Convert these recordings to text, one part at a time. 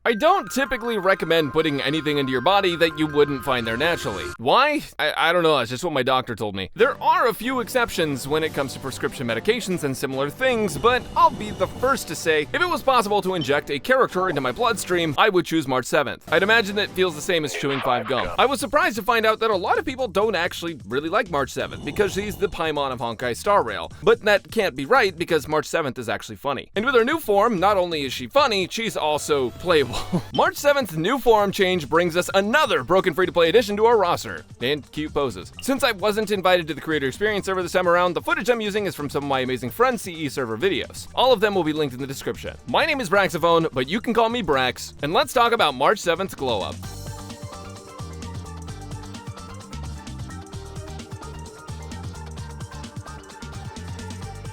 I don't typically recommend putting anything into your body that you wouldn't find there naturally. Why? I don't know, that's just what my doctor told me. There are a few exceptions when it comes to prescription medications and similar things, but I'll be the first to say, if it was possible to inject a character into my bloodstream, I would choose March 7th. I'd imagine that it feels the same as chewing 5 gum. I was surprised to find out that a lot of people don't actually really like March 7th because she's the Paimon of Honkai Star Rail, but that can't be right because March 7th is actually funny. And with her new form, not only is she funny, she's also playable. March 7th's new form change brings us another broken free-to-play addition to our roster, and cute poses. Since I wasn't invited to the creator experience server this time around, the footage I'm using is from some of my amazing friends' CE server videos. All of them will be linked in the description. My name is Braxophone, but you can call me Brax, and let's talk about March 7th's glow up.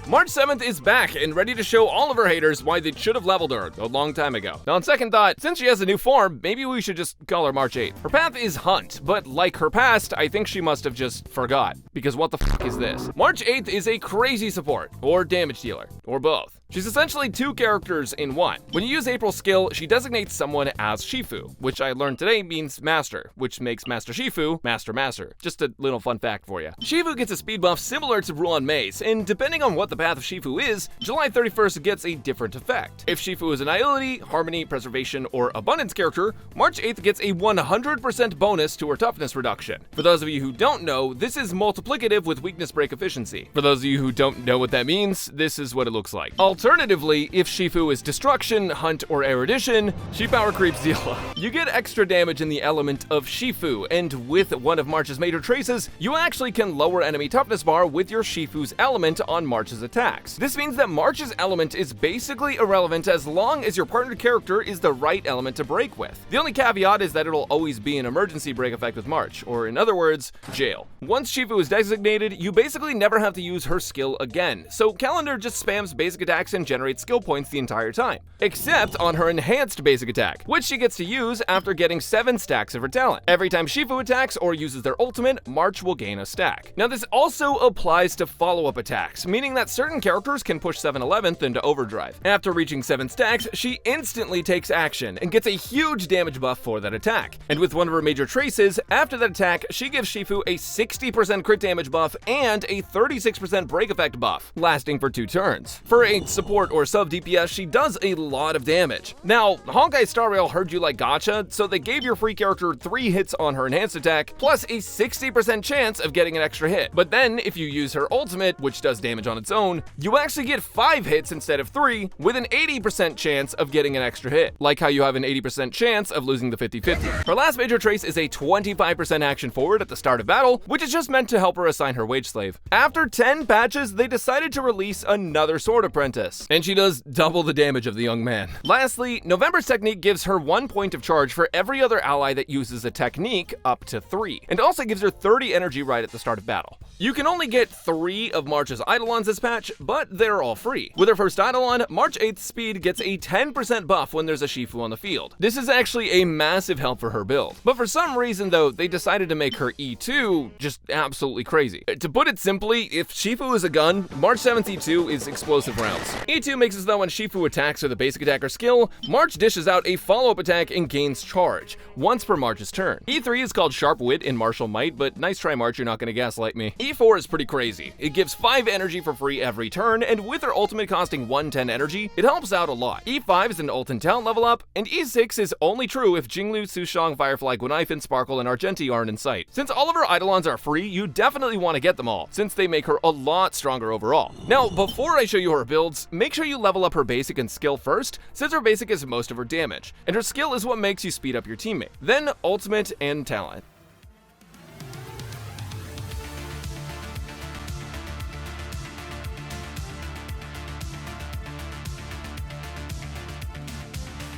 March 7th is back and ready to show all of her haters why they should have leveled her a long time ago. Now on second thought, since she has a new form, maybe we should just call her March 8th. Her path is Hunt, but like her past, I think she must have just forgot. Because what the f is this? March 8th is a crazy support, or damage dealer, or both. She's essentially 2 characters in one. When you use April's skill, she designates someone as Shifu, which I learned today means Master, which makes Master Shifu Master. Just a little fun fact for you. Shifu gets a speed buff similar to Ruan Mei's, and depending on what the path of Shifu is, July 31st gets a different effect. If Shifu is an Annihility, Harmony, Preservation, or Abundance character, March 8th gets a 100% bonus to her toughness reduction. For those of you who don't know, this is multiplicative with weakness break efficiency. For those of you who don't know what that means, this is what it looks like. Alternatively, if Shifu is Destruction, Hunt, or Erudition, she power creeps Zilla. You get extra damage in the element of Shifu, and with one of March's major traces, you actually can lower enemy toughness bar with your Shifu's element on March's attacks. This means that March's element is basically irrelevant as long as your partnered character is the right element to break with. The only caveat is that it'll always be an emergency break effect with March, or in other words, jail. Once Shifu is designated, you basically never have to use her skill again, so Calendar just spams basic attacks and generates skill points the entire time. Except on her enhanced basic attack, which she gets to use after getting 7 stacks of her talent. Every time Shifu attacks or uses their ultimate, March will gain a stack. Now this also applies to follow-up attacks, meaning that certain characters can push 7/11th into overdrive. After reaching 7 stacks, she instantly takes action and gets a huge damage buff for that attack. And with one of her major traces, after that attack, she gives Shifu a 60% crit damage buff and a 36% break effect buff, lasting for 2 turns. For a support or sub DPS, she does a lot of damage. Now, Honkai Star Rail heard you like gacha, so they gave your free character 3 hits on her enhanced attack, plus a 60% chance of getting an extra hit. But then, if you use her ultimate, which does damage on its own, you actually get 5 hits instead of 3, with an 80% chance of getting an extra hit. Like how you have an 80% chance of losing the 50-50. Her last major trace is a 25% action forward at the start of battle, which is just meant to help her assign her wage slave. After 10 patches, they decided to release another Sword Apprentice, and she does double the damage of the young man. Lastly, November's technique gives her 1 point of charge for every other ally that uses a technique up to 3, and also gives her 30 energy right at the start of battle. You can only get 3 of March's Eidolons this patch, but they're all free. With her first Eidolon, March 8th speed gets a 10% buff when there's a Shifu on the field. This is actually a massive help for her build. But for some reason though, they decided to make her E2 just absolutely crazy. To put it simply, if Shifu is a gun, March 7th E2 is explosive rounds. E2 makes it so that when Shifu attacks with a basic attack or skill, March dishes out a follow-up attack and gains charge, once per March's turn. E3 is called Sharp Wit in Martial Might, but nice try March, you're not gonna gaslight me. E4 is pretty crazy. It gives 5 energy for free every turn, and with her ultimate costing 110 energy, it helps out a lot. E5 is an ult and talent level up, and E6 is only true if Jinglu, Sushong, Firefly, Guinaifen, Sparkle, and Argenti aren't in sight. Since all of her Eidolons are free, you definitely want to get them all, since they make her a lot stronger overall. Now, before I show you her builds, make sure you level up her basic and skill first, since her basic is most of her damage, and her skill is what makes you speed up your teammate. Then ultimate and talent.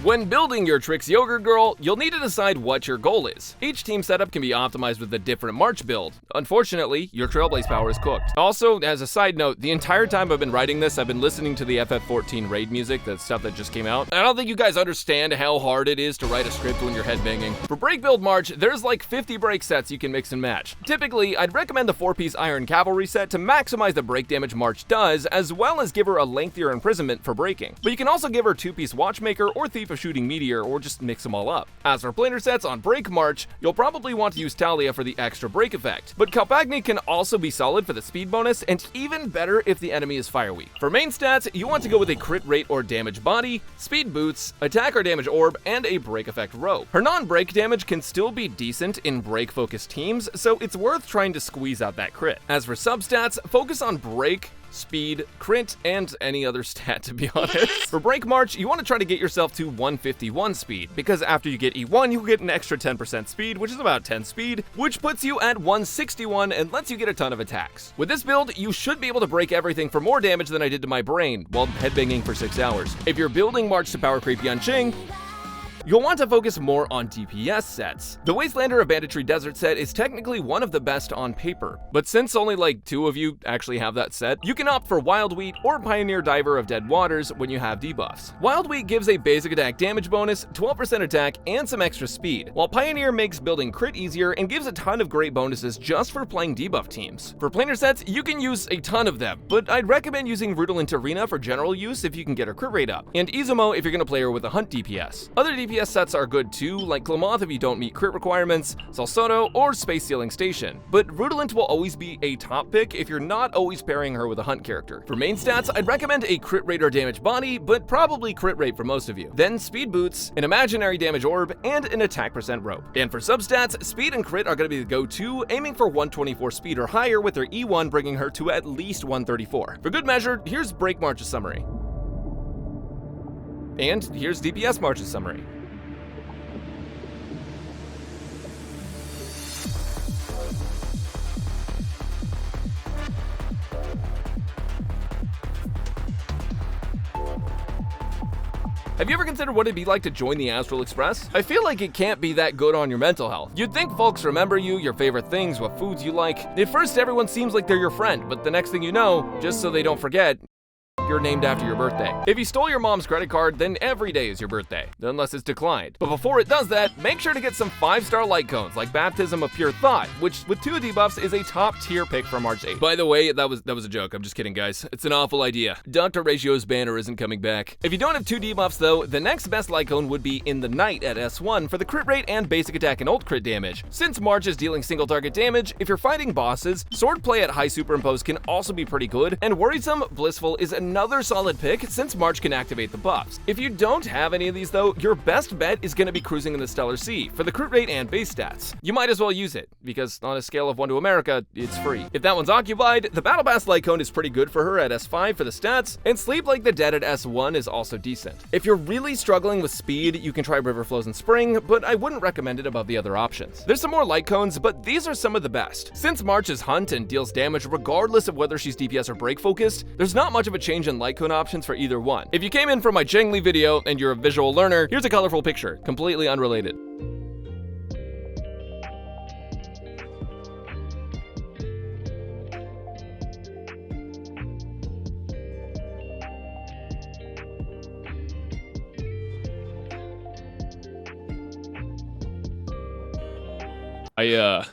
When building your Trix Yogurt Girl, you'll need to decide what your goal is. Each team setup can be optimized with a different March build. Unfortunately, your Trailblaze power is cooked. Also, as a side note, the entire time I've been writing this, I've been listening to the FF14 raid music, the stuff that just came out. I don't think you guys understand how hard it is to write a script when you're headbanging. For Break Build March, there's like 50 break sets you can mix and match. Typically, I'd recommend the 4-piece Iron Cavalry set to maximize the break damage March does, as well as give her a lengthier imprisonment for breaking. But you can also give her 2-piece Watchmaker or Thief of a shooting meteor, or just mix them all up. As for planar sets on Break March, you'll probably want to use Talia for the extra break effect, but Kalpagni can also be solid for the speed bonus, and even better if the enemy is fire weak. For main stats, you want to go with a crit rate or damage body, speed boots, attack or damage orb, and a break effect rope. Her non-break damage can still be decent in break-focused teams, so it's worth trying to squeeze out that crit. As for substats, focus on break, speed, crit, and any other stat, to be honest. For Break March, you want to try to get yourself to 151 speed, because after you get E1, you get an extra 10% speed, which is about 10 speed, which puts you at 161 and lets you get a ton of attacks. With this build, you should be able to break everything for more damage than I did to my brain while headbanging for 6 hours. If you're building March to power creep Yanqing, you'll want to focus more on DPS sets. The Wastelander of Banditry Desert set is technically one of the best on paper, but since only like 2 of you actually have that set, you can opt for Wild Wheat or Pioneer Diver of Dead Waters when you have debuffs. Wild Wheat gives a basic attack damage bonus, 12% attack, and some extra speed, while Pioneer makes building crit easier and gives a ton of great bonuses just for playing debuff teams. For planar sets, you can use a ton of them, but I'd recommend using Rudolent Arena for general use if you can get her crit rate up, and Izumo if you're going to play her with a hunt DPS. Other DPS sets are good too, like Klamath if you don't meet crit requirements, Salsoto, or Space Sealing Station, but Rudolent will always be a top pick if you're not always pairing her with a hunt character. For main stats, I'd recommend a crit rate or damage body, but probably crit rate for most of you. Then speed boots, an imaginary damage orb, and an attack percent rope. And for substats, speed and crit are going to be the go-to, aiming for 124 speed or higher with her E1 bringing her to at least 134. For good measure, here's Break March's summary. And here's DPS March's summary. Have you ever considered what it'd be like to join the Astral Express? I feel like it can't be that good on your mental health. You'd think folks remember you, your favorite things, what foods you like. At first, everyone seems like they're your friend, but the next thing you know, just so they don't forget, you're named after your birthday. If you stole your mom's credit card, then every day is your birthday, unless it's declined. But before it does that, make sure to get some 5-star light cones like Baptism of Pure Thought, which with 2 debuffs is a top tier pick for March 8th. By the way, that was a joke. I'm just kidding, guys. It's an awful idea. Dr. Ratio's banner isn't coming back. If you don't have 2 debuffs though, the next best light cone would be In the Night at S1 for the crit rate and basic attack and ult crit damage. Since March is dealing single target damage, if you're fighting bosses, swordplay at high superimpose can also be pretty good, and Worrisome Blissful is another solid pick since March can activate the buffs. If you don't have any of these though, your best bet is going to be cruising in the Stellar Sea for the crit rate and base stats. You might as well use it, because on a scale of 1 to America, it's free. If that one's occupied, the Battle Pass light cone is pretty good for her at S5 for the stats, and Sleep Like the Dead at S1 is also decent. If you're really struggling with speed, you can try River Flows in Spring, but I wouldn't recommend it above the other options. There's some more light cones, but these are some of the best. Since March is Hunt and deals damage regardless of whether she's DPS or break focused, there's not much of a change in light cone options for either one. If you came in from my Zhengli video and you're a visual learner, here's a colorful picture, completely unrelated. I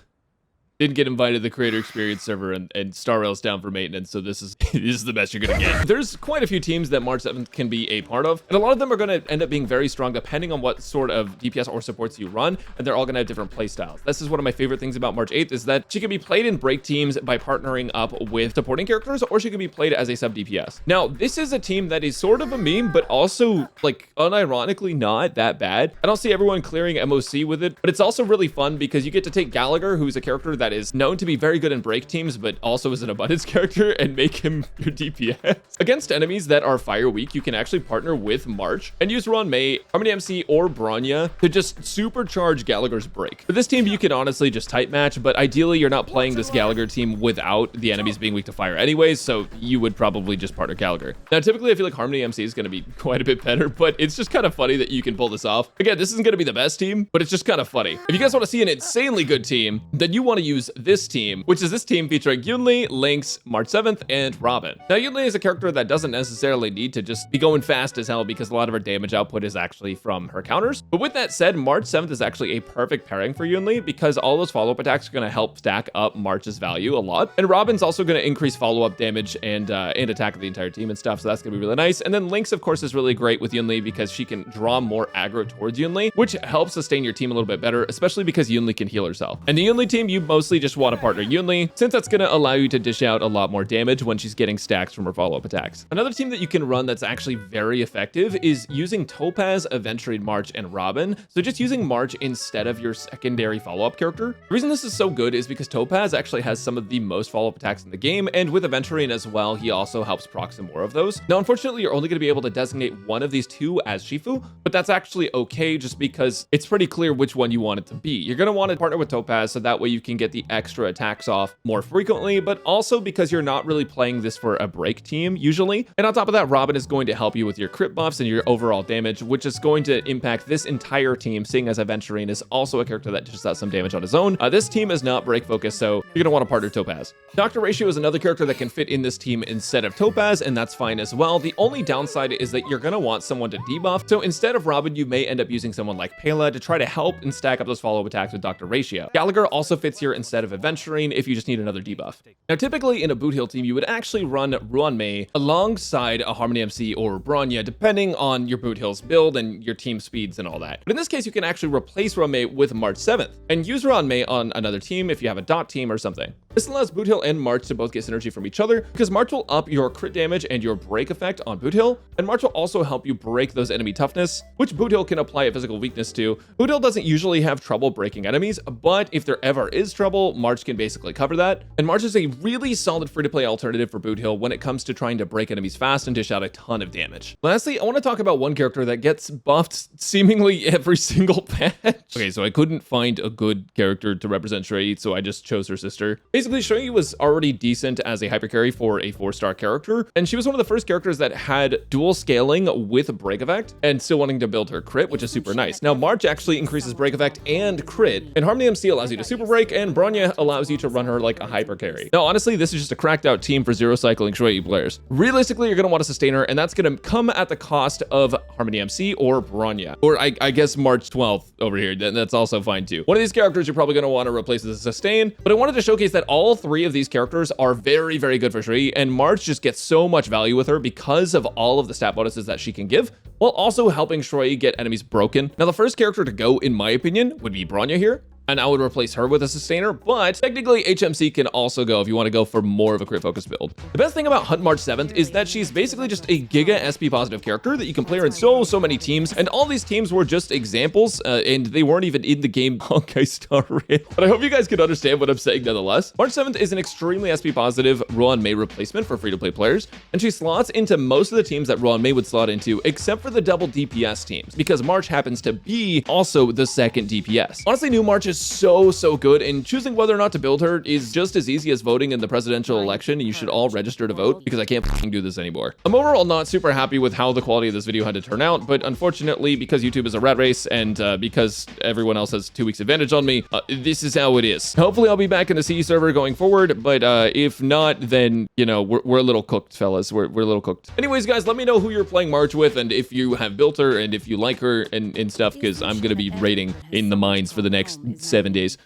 didn't get invited to the creator experience server, and Star Rail's down for maintenance, so this is this is the best you're gonna get. There's quite a few teams that March 7th can be a part of, and a lot of them are gonna end up being very strong depending on what sort of DPS or supports you run, and they're all gonna have different play styles. This is one of my favorite things about March 8th, is that she can be played in break teams by partnering up with supporting characters, or she can be played as a sub DPS. Now, this is a team that is sort of a meme, but also, like, unironically not that bad. I don't see everyone clearing MOC with it, but it's also really fun because you get to take Gallagher, who's a character that is known to be very good in break teams, but also is an abundance character, and make him your DPS. Against enemies that are fire weak, you can actually partner with March and use Ron May, Harmony MC, or Bronya to just supercharge Gallagher's break. For this team, you can honestly just type match, but ideally you're not playing this Gallagher team without the enemies being weak to fire anyways, so you would probably just partner Gallagher. Now, typically I feel like Harmony MC is going to be quite a bit better, but it's just kind of funny that you can pull this off. Again, this isn't going to be the best team, but it's just kind of funny. If you guys want to see an insanely good team, then you want to use use this team, which is this team featuring Yunli, Lynx, March 7th, and Robin. Now, Yunli is a character that doesn't necessarily need to just be going fast as hell because a lot of her damage output is actually from her counters. But with that said, March 7th is actually a perfect pairing for Yunli because all those follow-up attacks are going to help stack up March's value a lot. And Robin's also going to increase follow-up damage and attack of the entire team and stuff, so that's going to be really nice. And then Lynx, of course, is really great with Yunli because she can draw more aggro towards Yunli, which helps sustain your team a little bit better, especially because Yunli can heal herself. And the Yunli team, you mostly just want to partner Yunli, since that's going to allow you to dish out a lot more damage when she's getting stacks from her follow-up attacks. Another team that you can run that's actually very effective is using Topaz, Aventurine, March, and Robin. So just using March instead of your secondary follow-up character. The reason this is so good is because Topaz actually has some of the most follow-up attacks in the game, and with Aventurine as well, he also helps proc some more of those. Now, unfortunately, you're only going to be able to designate one of these two as Shifu, but that's actually okay just because it's pretty clear which one you want it to be. You're going to want to partner with Topaz so that way you can get the extra attacks off more frequently, but also because you're not really playing this for a break team usually. And on top of that, Robin is going to help you with your crit buffs and your overall damage, which is going to impact this entire team, seeing as Aventurine is also a character that just does some damage on his own. This team is not break focused, so you're going to want to partner Topaz. Dr. Ratio is another character that can fit in this team instead of Topaz, and that's fine as well. The only downside is that you're going to want someone to debuff, so instead of Robin, you may end up using someone like Pela to try to help and stack up those follow-up attacks with Dr. Ratio. Gallagher also fits here instead of Aventurine if you just need another debuff. Now, typically in a boot heal team, you would actually run Ruanmei alongside a Harmony MC or Bronya, depending on your boot heal's build and your team speeds and all that. But in this case, you can actually replace Ruanmei with March 7th and use Ruanmei on another team if you have a dot team or something. This allows Boot Hill and March to both get synergy from each other because March will up your crit damage and your break effect on Boot Hill, and March will also help you break those enemy toughness, which Boot Hill can apply a physical weakness to. Boot Hill doesn't usually have trouble breaking enemies, but if there ever is trouble, March can basically cover that. And March is a really solid free-to-play alternative for Boot Hill when it comes to trying to break enemies fast and dish out a ton of damage. Lastly, I want to talk about one character that gets buffed seemingly every single patch. Okay, so I couldn't find a good character to represent Shrey, so I just chose her sister. Basically, Shrey was already decent as a hypercarry for a 4-star character, and she was one of the first characters that had dual scaling with break effect and still wanting to build her crit, which is super nice. Now, March actually increases break effect and crit, and Harmony MC allows you to super break, and Bronya allows you to run her like a hypercarry. Now, honestly, this is just a cracked out team for zero cycling Shrey players. Realistically, you're going to want to sustain her, and that's going to come at the cost of Harmony MC or Bronya, or I guess March 12th over here. That's also fine too. One of these characters you're probably going to want to replace as a sustain, but I wanted to showcase that all three of these characters are very, very good for Shrey, and March just gets so much value with her because of all of the stat bonuses that she can give, while also helping Shrey get enemies broken. Now, the first character to go, in my opinion, would be Bronya here, and I would replace her with a sustainer, but technically HMC can also go if you want to go for more of a crit focus build. The best thing about Hunt March 7th is that she's basically just a giga SP positive character that you can play her in so many teams, and all these teams were just examples, and they weren't even in the game Honkai Star Rail. But I hope you guys can understand what I'm saying nonetheless. March 7th is an extremely SP positive Ruanmei replacement for free-to-play players, and she slots into most of the teams that Ruanmei would slot into, except for the double DPS teams, because March happens to be also the second DPS. Honestly, new March is so good, and choosing whether or not to build her is just as easy as voting in the presidential election, and you should all register to vote because I can't fucking do this anymore. I'm overall not super happy with how the quality of this video had to turn out, but unfortunately, because YouTube is a rat race and because everyone else has 2 weeks advantage on me, this is how it is. Hopefully I'll be back in the CE server going forward, but if not, then, you know, we're a little cooked, fellas. We're a little cooked. Anyways, guys, let me know who you're playing March with and if you have built her and if you like her and stuff, because I'm gonna be raiding in the mines for the next 7 days.